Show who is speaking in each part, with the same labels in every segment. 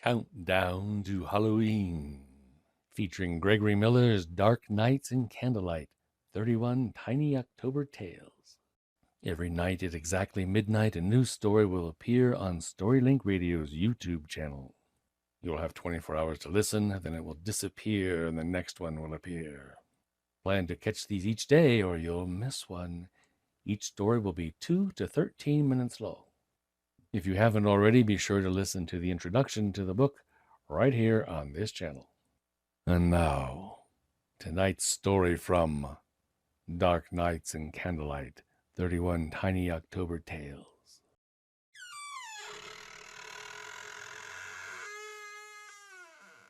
Speaker 1: Countdown to Halloween, featuring Gregory Miller's Dark Nights and Candlelight, 31 Tiny October Tales. Every night at exactly midnight, a new story will appear on Storylink Radio's YouTube channel. You'll have 24 hours to listen, then it will disappear and the next one will appear. Plan to catch these each day or you'll miss one. Each story will be 2 to 13 minutes long. If you haven't already, be sure to listen to the introduction to the book right here on this channel. And now, tonight's story from Dark Nights and Candlelight, 31 Tiny October Tales.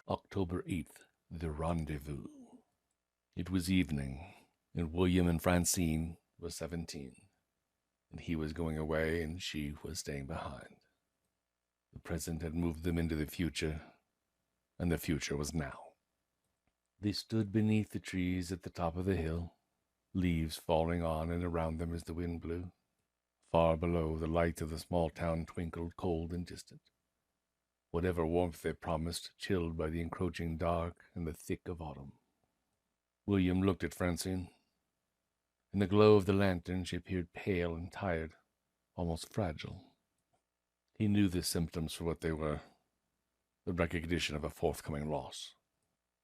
Speaker 1: October 8th, The Rendezvous. It was evening, and William and Francine were 17. And he was going away and she was staying behind. The present had moved them into the future, and the future was now. They stood beneath the trees at the top of the hill, leaves falling on and around them as the wind blew. Far below, the lights of the small town twinkled cold and distant. Whatever warmth they promised, chilled by the encroaching dark and the thick of autumn. William looked at Francine. In the glow of the lantern, she appeared pale and tired, almost fragile. He knew the symptoms for what they were, the recognition of a forthcoming loss.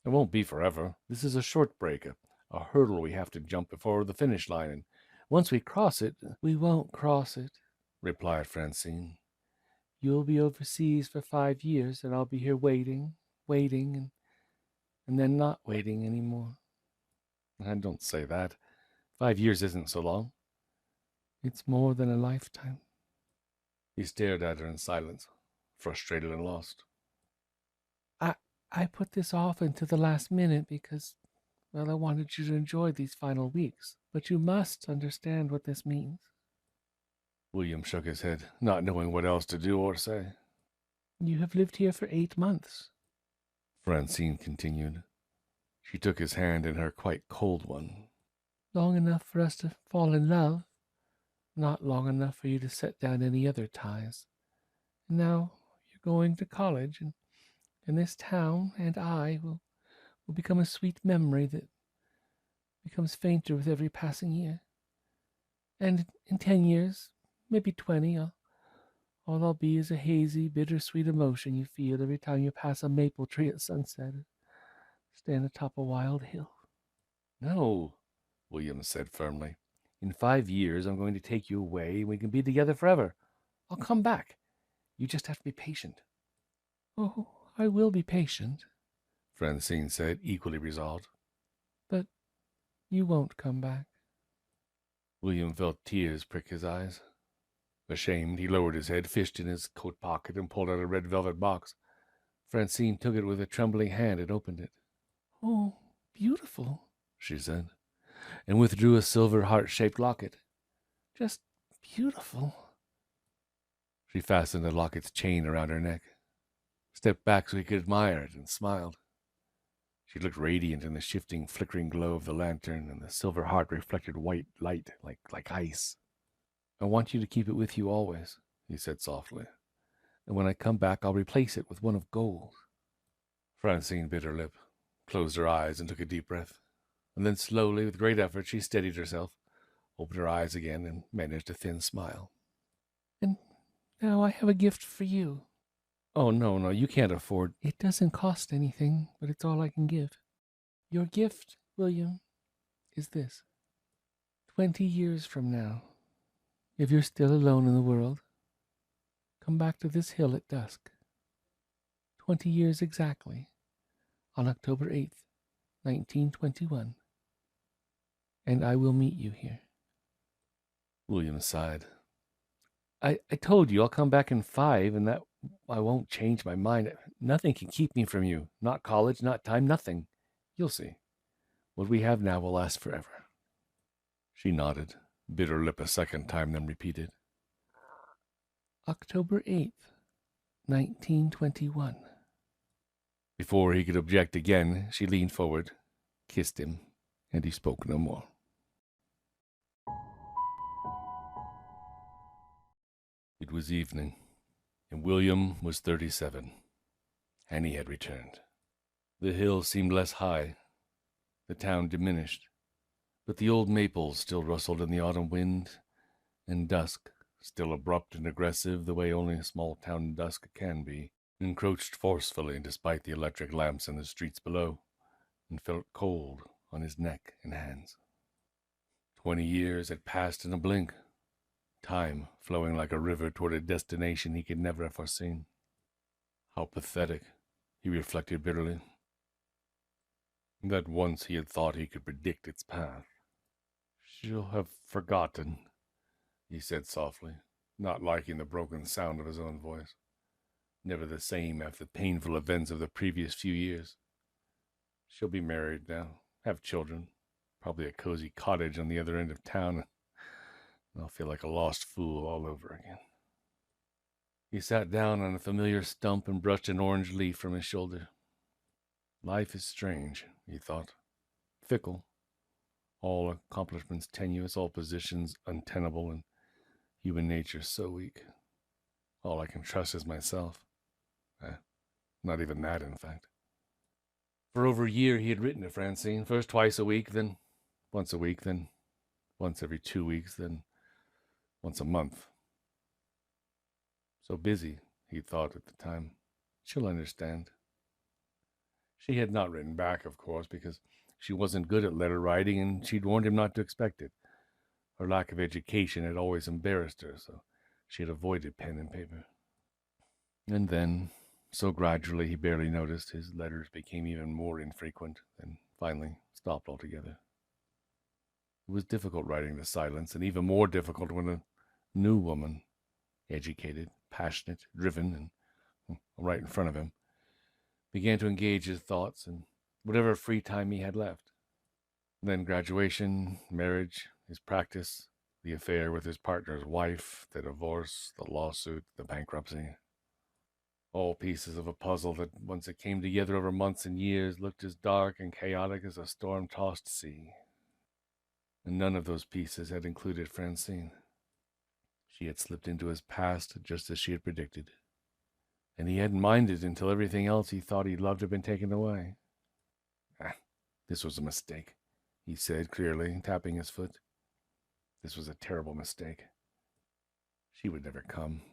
Speaker 1: It won't be forever. This is a short break, a hurdle we have to jump before the finish line, and once we cross it...
Speaker 2: We won't cross it,
Speaker 1: replied Francine.
Speaker 2: You'll be overseas for 5 years, and I'll be here waiting, and then not waiting anymore.
Speaker 1: I don't say that. 5 years isn't so long.
Speaker 2: It's more than a lifetime.
Speaker 1: He stared at her in silence, frustrated and lost.
Speaker 2: I put this off until the last minute because, well, I wanted you to enjoy these final weeks. But you must understand what this means.
Speaker 1: William shook his head, not knowing what else to do or say.
Speaker 2: You have lived here for 8 months,
Speaker 1: Francine continued. She took his hand in her quite cold one.
Speaker 2: Long enough for us to fall in love, not long enough for you to set down any other ties. And now you're going to college, and this town and I will become a sweet memory that becomes fainter with every passing year. And in 10 years, maybe 20, all I'll be is a hazy, bittersweet emotion you feel every time you pass a maple tree at sunset, stand atop a wild hill.
Speaker 1: No, William said firmly. In 5 years, I'm going to take you away, and we can be together forever. I'll come back. You just have to be patient.
Speaker 2: Oh, I will be patient,
Speaker 1: Francine said, equally resolved.
Speaker 2: But you won't come back.
Speaker 1: William felt tears prick his eyes. Ashamed, he lowered his head, fished in his coat pocket, and pulled out a red velvet box. Francine took it with a trembling hand and opened it.
Speaker 2: Oh, beautiful,
Speaker 1: she said, and withdrew a silver heart-shaped locket.
Speaker 2: Just beautiful.
Speaker 1: She fastened the locket's chain around her neck, stepped back so he could admire it, and smiled. She looked radiant in the shifting, flickering glow of the lantern, and the silver heart reflected white light like ice. I want you to keep it with you always, he said softly, and when I come back I'll replace it with one of gold. Francine bit her lip, closed her eyes, and took a deep breath. And then slowly, with great effort, she steadied herself, opened her eyes again, and managed a thin smile.
Speaker 2: And now I have a gift for you.
Speaker 1: Oh, no, you can't afford...
Speaker 2: It doesn't cost anything, but it's all I can give. Your gift, William, is this. 20 years from now, if you're still alone in the world, come back to this hill at dusk. 20 years exactly, on October 8th, 1921. And I will meet you here.
Speaker 1: William sighed. I told you I'll come back in 5, and that I won't change my mind. Nothing can keep me from you. Not college, not time, nothing. You'll see. What we have now will last forever. She nodded, bit her lip a second time, then repeated.
Speaker 2: October 8th, 1921.
Speaker 1: Before he could object again, she leaned forward, kissed him, and he spoke no more. It was evening, and William was 37. Annie had returned. The hill seemed less high, the town diminished, but the old maples still rustled in the autumn wind, and dusk, still abrupt and aggressive the way only a small town dusk can be, encroached forcefully despite the electric lamps in the streets below, and felt cold on his neck and hands. 20 years had passed in a blink, time flowing like a river toward a destination he could never have foreseen. How pathetic, he reflected bitterly, that once he had thought he could predict its path. She'll have forgotten, he said softly, not liking the broken sound of his own voice. Never the same after the painful events of the previous few years. She'll be married now, have children, probably a cozy cottage on the other end of town, and I'll feel like a lost fool all over again. He sat down on a familiar stump and brushed an orange leaf from his shoulder. Life is strange, he thought. Fickle. All accomplishments tenuous, all positions untenable, and human nature so weak. All I can trust is myself. Not even that, in fact. For over a year he had written to Francine, first twice a week, then once a week, then once every 2 weeks, then once a month. So busy, he thought at the time. She'll understand. She had not written back, of course, because she wasn't good at letter writing, and she'd warned him not to expect it. Her lack of education had always embarrassed her, so she had avoided pen and paper. And then, so gradually he barely noticed, his letters became even more infrequent, and finally stopped altogether. It was difficult writing the silence, and even more difficult when a new woman, educated, passionate, driven, and right in front of him, began to engage his thoughts and whatever free time he had left. Then graduation, marriage, his practice, the affair with his partner's wife, the divorce, the lawsuit, the bankruptcy. All pieces of a puzzle that, once it came together over months and years, looked as dark and chaotic as a storm-tossed sea. And none of those pieces had included Francine. She had slipped into his past just as she had predicted. And he hadn't minded until everything else he thought he loved had been taken away. This was a mistake, he said clearly, tapping his foot. This was a terrible mistake. She would never come.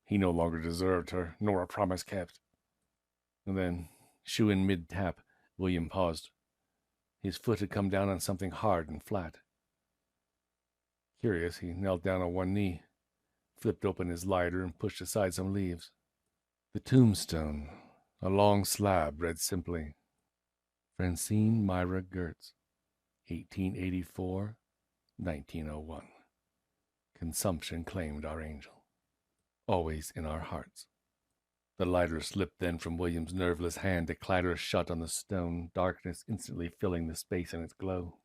Speaker 1: He no longer deserved her, nor a promise kept. And then, shoe in mid-tap, William paused. His foot had come down on something hard and flat. Curious, he knelt down on one knee, flipped open his lighter, and pushed aside some leaves. The tombstone, a long slab, read simply, Francine Myra Gertz, 1884-1901. Consumption claimed our angel. Always in our hearts. The lighter slipped then from William's nerveless hand to clatter shut on the stone, darkness instantly filling the space in its glow.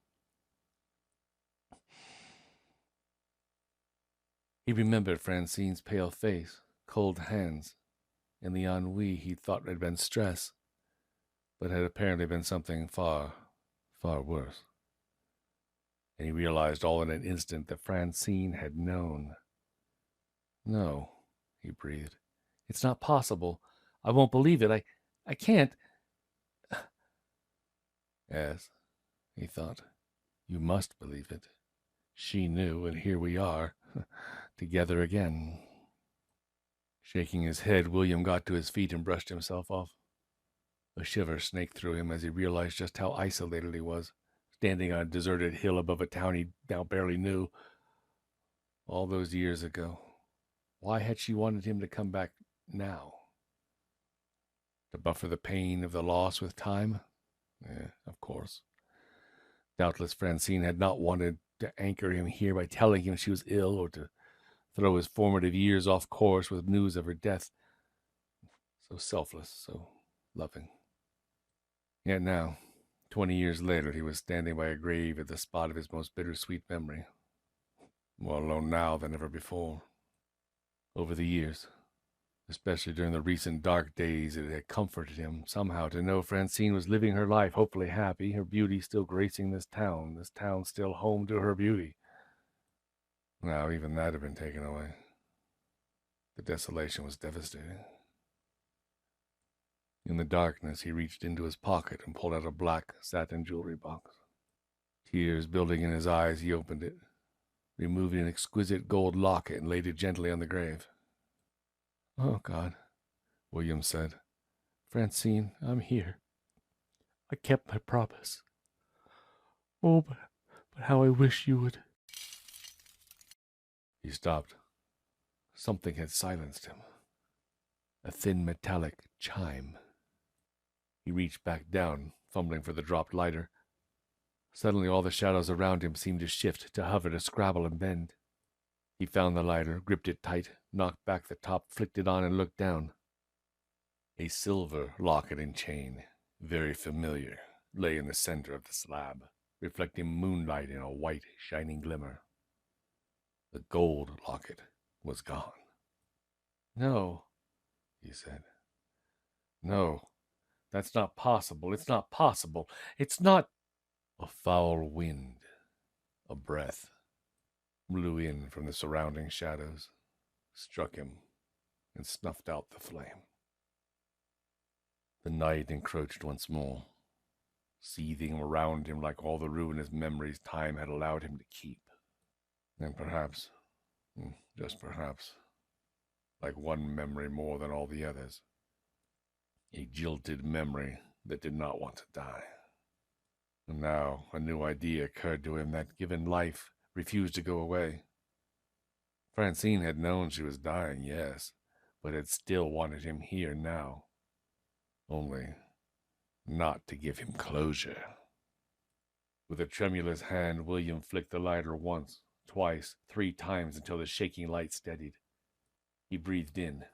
Speaker 1: He remembered Francine's pale face, cold hands, and the ennui he thought had been stress, but had apparently been something far, far worse. And he realized all in an instant that Francine had known. No, he breathed. It's not possible. I won't believe it. I can't. Yes, he thought. You must believe it. She knew, and here we are, together again. Shaking his head, William got to his feet and brushed himself off. A shiver snaked through him as he realized just how isolated he was, standing on a deserted hill above a town he now barely knew. All those years ago, why had she wanted him to come back now? To buffer the pain of the loss with time? Of course. Doubtless Francine had not wanted to anchor him here by telling him she was ill, or to throw his formative years off course with news of her death. So selfless, so loving. Yet now, 20 years later, he was standing by a grave at the spot of his most bittersweet memory, more alone now than ever before. Over the years, especially during the recent dark days, it had comforted him somehow to know Francine was living her life, hopefully happy, her beauty still gracing this town still home to her beauty. Now even that had been taken away. The desolation was devastating. In the darkness, he reached into his pocket and pulled out a black satin jewelry box. Tears building in his eyes, he opened it, removed an exquisite gold locket, and laid it gently on the grave.
Speaker 2: "Oh, God,"
Speaker 1: William said.
Speaker 2: "Francine, I'm here. I kept my promise. Oh, but how I wish you would."
Speaker 1: He stopped. Something had silenced him. A thin metallic chime. He reached back down, fumbling for the dropped lighter. Suddenly all the shadows around him seemed to shift, to hover, to scrabble and bend. He found the lighter, gripped it tight, knocked back the top, flicked it on, and looked down. A silver locket and chain, very familiar, lay in the center of the slab, reflecting moonlight in a white, shining glimmer. The gold locket was gone.
Speaker 2: "No,"
Speaker 1: he said. "No, that's not possible. It's not possible. It's not—" A foul wind, a breath, blew in from the surrounding shadows, struck him, and snuffed out the flame. The night encroached once more, seething around him like all the ruinous memories time had allowed him to keep. And perhaps, just perhaps, like one memory more than all the others, a jilted memory that did not want to die. And now a new idea occurred to him that, given life, refused to go away. Francine had known she was dying, yes, but had still wanted him here now. Only not to give him closure. With a tremulous hand, William flicked the lighter once, twice, 3 times until the shaking light steadied. He breathed in,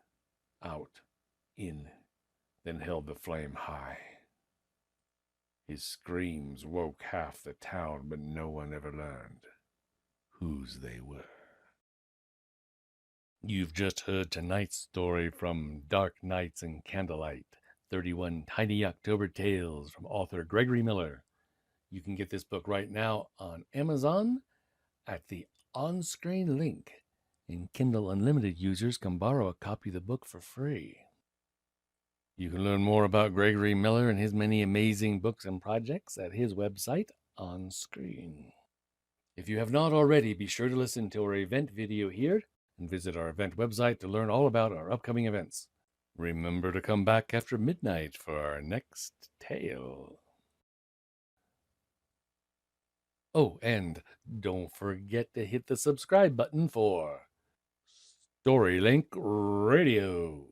Speaker 1: out, in, then held the flame high. His screams woke half the town, but no one ever learned whose they were. You've just heard tonight's story from Dark Nights and Candlelight, 31 Tiny October Tales from author Gregory Miller. You can get this book right now on Amazon at the on-screen link, and Kindle Unlimited users can borrow a copy of the book for free. You can learn more about Gregory Miller and his many amazing books and projects at his website, On Screen. If you have not already, be sure to listen to our event video here and visit our event website to learn all about our upcoming events. Remember to come back after midnight for our next tale. Oh, and don't forget to hit the subscribe button for Storylink Radio.